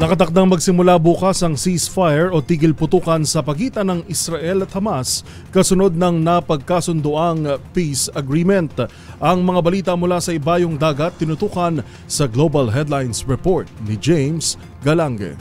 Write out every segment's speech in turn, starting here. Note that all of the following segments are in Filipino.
Nakatakdang magsimula bukas ang ceasefire o tigil putukan sa pagitan ng Israel at Hamas kasunod ng napagkasunduang peace agreement. Ang mga balita mula sa ibayong dagat tinutukan sa Global Headlines Report ni James Galange.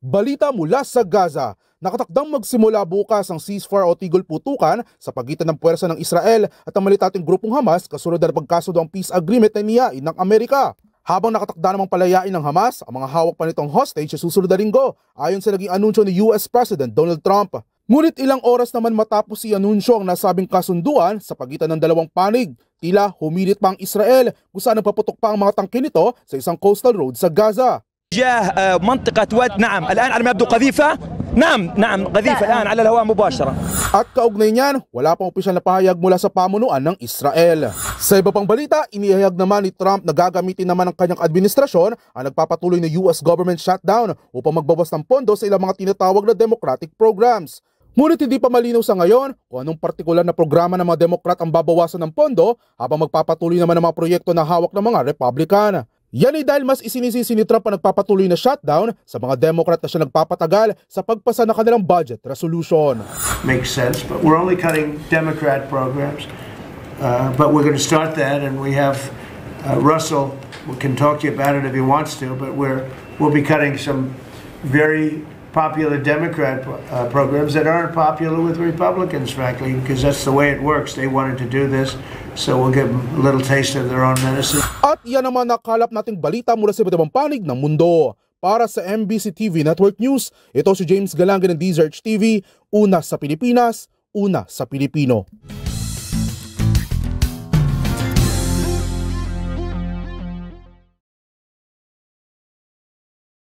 Balita mula sa Gaza. Nakatakdang magsimula bukas ang ceasefire o tigil putukan sa pagitan ng puwersa ng Israel at ang malitating grupong Hamas kasunod na pagkasundo ang peace agreement na inihain ng Amerika. Habang nakatakda namang palayain ng Hamas ang mga hawak pa nitong hostage sa susunod na linggo ayon sa naging anunsyo ni US President Donald Trump. Ngunit ilang oras naman matapos i-anunsyo ang nasabing kasunduan sa pagitan ng dalawang panig, tila humirit pa ang Israel kung saan nagpaputok pa ang mga tangke nito sa isang coastal road sa Gaza. جاه منطقة واد نعم الآن على ما يبدو قذيفة نعم قذيفة الآن على الهواء مباشرة. At kaugnay niyan, wala pang opisyal na pahayag mula sa pamunuan ng Israel. Sa iba pang balita, inihayag naman ni Trump na gagamitin naman ng kanyang administrasyon ang nagpapatuloy na US government shutdown upang magbawas ng pondo sa ilang mga tinatawag na democratic programs. Ngunit hindi pa malinaw sa ngayon kung anong partikular na programa ng mga Demokrat ang babawasan ng pondo habang magpapatuloy naman ng mga proyekto na hawak ng mga Republican. Yan ay dahil mas isinisisi ni Trump ang nagpapatuloy na shutdown sa mga Democrat na siya nagpapatagal sa pagpasa ng kanilang budget resolution. Makes sense, but we're only cutting Democrat programs. But we're going to start that, and we have Russell, we can talk to you about it if he wants to, but we'll be cutting some very popular Democrat programs that aren't popular with Republicans, frankly, because that's the way it works. They wanted to do this, so we'll give them a little taste of their own medicine. At yan naman nakalap nating balita mula sa iba't ibang panig ng mundo. Para sa MBC TV Network News, ito si James Galange ng DZRH TV, una sa Pilipinas, una sa Pilipino.